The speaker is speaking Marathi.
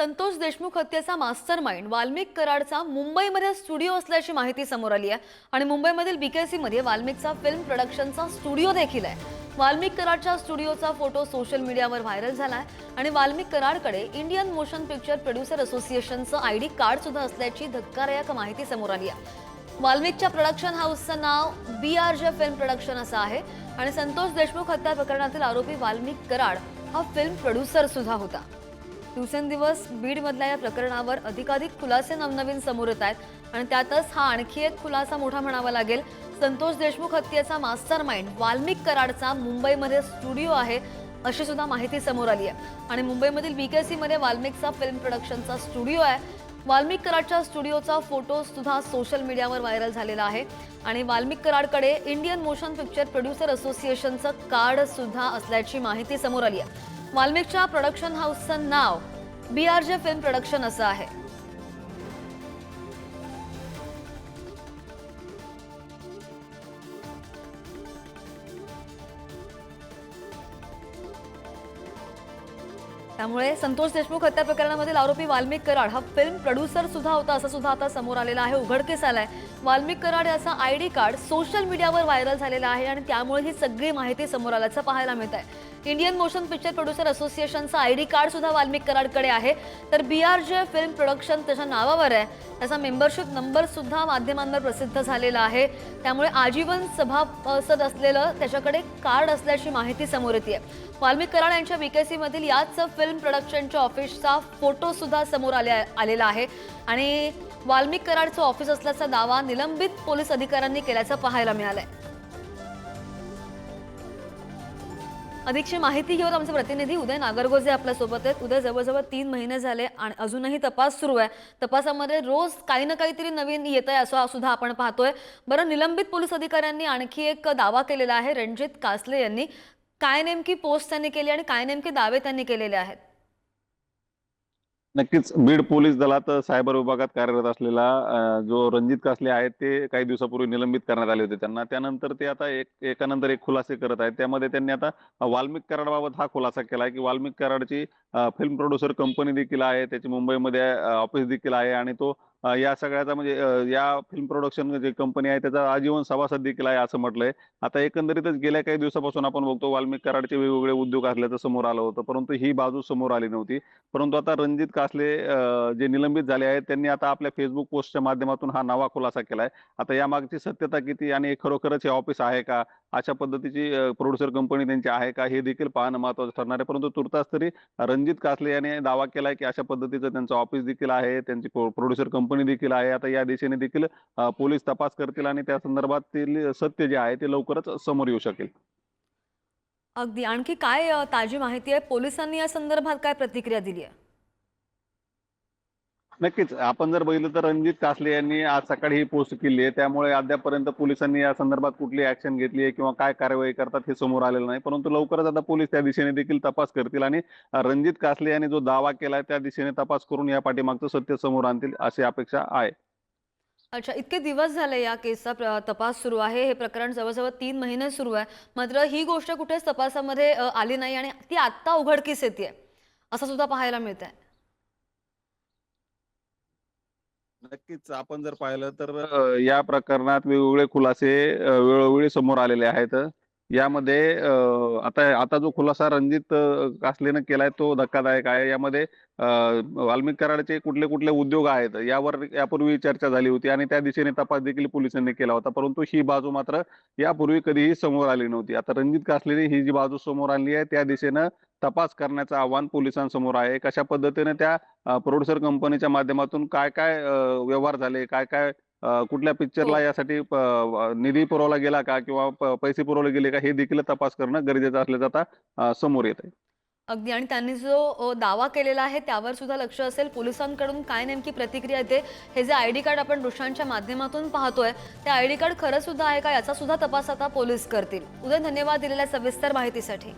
संतोष देशमुख हत्येचा मास्टरमाइंड वाल्मिक कराडचा मुंबईमध्ये स्टुडिओ असल्याची माहिती समोर आली आहे आणि मुंबईमधील बीकेसी मध्ये वाल्मिकचा फिल्म प्रोडक्शनचा स्टुडिओ देखील आहे। वाल्मिक कराडच्या स्टुडिओचा फोटो सोशल मीडियावर व्हायरल झालाय आणि वाल्मिक कराडकडे इंडियन मोशन पिक्चर प्रोड्युसर असोसिएशनचं आयडी कार्ड सुद्धा असल्याची धक्कादायक माहिती समोर आली आहे। वाल्मिकच्या प्रोडक्शन हाऊसचं नाव BRJ फिल्म प्रोडक्शन असं आहे आणि संतोष देशमुख हत्या प्रकरणातील आरोपी वाल्मिक कराड हा फिल्म प्रोड्युसर सुद्धा होता। दिवसेंदिवस बीडमधल्या या प्रकरणावर अधिकाधिक खुलासे नवनवीन समोर येत आहेत आणि त्यातच हा आणखी एक खुलासा मोठा म्हणावा लागेल। संतोष देशमुख हत्येचा मास्टरमाइंड वाल्मिक कराडचा मुंबईमध्ये स्टुडिओ आहे अशी सुद्धा माहिती समोर आली आहे आणि मुंबईमधील बीकेसी मध्ये वाल्मिकचा फिल्म प्रोडक्शनचा स्टुडिओ आहे। वाल्मिक कराडच्या स्टुडिओचा फोटो सुद्धा सोशल मीडियावर व्हायरल झालेला आहे आणि वाल्मिक कराडकडे इंडियन मोशन पिक्चर प्रोड्युसर असोसिएशनचं कार्ड सुद्धा असल्याची माहिती समोर आली आहे। वाल्मिकच्या प्रोडक्शन हाऊसचं नाव BRJ फिल्म प्रोडक्शन असं आहे। त्यामुळे संतोष देशमुख हत्या प्रकरणामधील आरोपी वाल्मिक कराड हा फिल्म प्रोड्युसर सुद्धा होता असं सुद्धा आता समोर आलेलं आहे। उघडकीस आलाय वाल्मिक कराड याचा आयडी कार्ड सोशल मीडियावर व्हायरल झालेला आहे आणि त्यामुळे ही सगळी माहिती समोर आल्याचं पाहायला मिळत आहे। इंडियन मोशन पिक्चर प्रोड्युसर असोसिएशनचा आयडी कार्ड सुद्धा वाल्मिक कराडकडे आहे तर BRJ फिल्म प्रोडक्शन त्याच्या नावावर आहे। त्याचा मेंबरशिप नंबर सुद्धा माध्यमांवर प्रसिद्ध झालेला आहे त्यामुळे आजीवन सभासद असलेलं त्याच्याकडे कार्ड असल्याची माहिती समोर येते। वाल्मिक कराड यांच्या बीकेसी मधील याच फिल्म प्रोडक्शनच्या ऑफिसचा फोटो सुद्धा समोर आलेला आहे आणि वाल्मिक कराडचं ऑफिस असल्याचा दावा निलंबित पोलीस अधिकाऱ्यांनी केल्याचं पाहायला मिळालंय। अधिकची माहिती घेऊन आमचे प्रतिनिधी उदय नागरगोजे आपल्या सोबत आहेत। उदय, जवळजवळ 3 महिने झाले आणि अजूनही तपास सुरू आहे। तपासामध्ये रोज काही ना काहीतरी नवीन येतंय असं सुद्धा आपण पाहतोय। बरं, निलंबित पोलीस अधिकाऱ्यांनी आणखी एक दावा केलेला आहे रणजित कासले यांनी। काय नेमकी पोस्ट त्यांनी केली आणि काय नेमके दावे त्यांनी केलेले आहेत? नक्कीच बीड पोलीस दलात सायबर विभागात कार्यरत असलेला जो रणजित कासले आहेत ते काही दिवसापूर्वी निलंबित करण्यात आले होते त्यांना। त्यानंतर ते आता एकानंतर एक खुलासे करत आहेत। त्यामध्ये त्यांनी आता वाल्मिक कराडबाबत हा खुलासा केला की वाल्मिक कराडची फिल्म प्रोड्युसर कंपनी देखील आहे, त्याची मुंबईमध्ये ऑफिस देखील आहे आणि तो या सगळ्याचा म्हणजे या फिल्म प्रोडक्शन जी कंपनी आहे त्याचा आजीवन सभासद देखील आहे असं म्हटलंय। आता एकंदरीतच गेल्या काही दिवसापासून आपण बघतो वाल्मिक कराडचे वेगवेगळे उद्योग असल्याचं समोर आलं होतं, परंतु ही बाजू समोर आली नव्हती। परंतु आता रणजित कासले जे निलंबित झाले आहेत त्यांनी आता आपल्या फेसबुक पोस्टच्या माध्यमातून हा नवा खुलासा केलाय। आता यामागची सत्यता किती आणि खरोखरच हे ऑफिस आहे का, अशा पद्धतीची प्रोड्युसर कंपनी त्यांची आहे का, हे देखील पाहणं महत्त्वाचं ठरणार आहे। परंतु तुर्तास तरी रणजित कासले यांनी दावा केलाय की अशा पद्धतीचं त्यांचं ऑफिस देखील आहे, त्यांची प्रोड्युसर कंपनी देखील आहे। आता या दिशेने देखील पोलीस तपास करतील आणि त्या संदर्भातील सत्य जे आहे ते लवकरच समोर येऊ शकेल। अगदी, आणखी काय ताजी माहिती आहे? पोलिसांनी या संदर्भात काय प्रतिक्रिया दिली आहे? नक्कीच आपण जर बघितलं तर रणजित कासले यांनी आज सकाळी ही पोस्ट केली आहे, त्यामुळे अद्यापपर्यंत पोलिसांनी या संदर्भात कुठली ऍक्शन घेतली आहे किंवा काय कार्यवाही करतात हे समोर आलेलं नाही। परंतु लवकरच आता पोलीस त्या दिशेने देखील तपास करतील आणि रणजित कासले यांनी जो दावा केलाय त्या दिशेने तपास करून या पाठीमागचं सत्य समोर आणतील अशी अपेक्षा आहे। अच्छा, इतके दिवस झाले या केसचा तपास सुरू आहे। हे प्रकरण जवळजवळ 3 महिने सुरू आहे, मात्र ही गोष्ट कुठेच तपासामध्ये आली नाही आणि ती आत्ता उघडकीस येते असं सुद्धा पाहायला मिळत आहे। नक्कीच आपण जर पाहिलं तर या प्रकरणात वेगवेगळे खुलासे वेळोवेळी समोर आलेले आहेत। यामध्ये आता आता जो खुलासा रणजित कासलेनं केलाय तो धक्कादायक आहे। यामध्ये वाल्मिक कराडचे कुठले कुठले उद्योग आहेत यावर यापूर्वी चर्चा झाली होती आणि त्या दिशेने तपास देखील पोलिसांनी केला होता, परंतु ही बाजू मात्र यापूर्वी कधीही समोर आली नव्हती। आता रणजित कासलेने ही जी बाजू समोर आणली आहे त्या दिशेनं तपास करण्याचं आव्हान पोलिसांसमोर आहे। कशा पद्धतीने त्या प्रोड्युसर कंपनीच्या माध्यमातून काय काय व्यवहार झाले, काय काय कुठल्या हो, पिक्चरला यासाठी निधी पुरवला गेला का किंवा पैसे पुरवले गेले का हे देखील तपास करणं गरजेचं असल्याचं आता समोर येत आहे। अगदी, आणि त्यांनी जो दावा केलेला आहे त्यावर सुद्धा लक्ष असेल पोलिसांकडून काय नेमकी प्रतिक्रिया येते। हे जे आयडी कार्ड आपण दृश्यांच्या माध्यमातून पाहतोय ते आयडी कार्ड खरं सुद्धा आहे का याचा सुद्धा तपास आता पोलीस करतील। उदय, धन्यवाद दिलेल्या सविस्तर माहितीसाठी।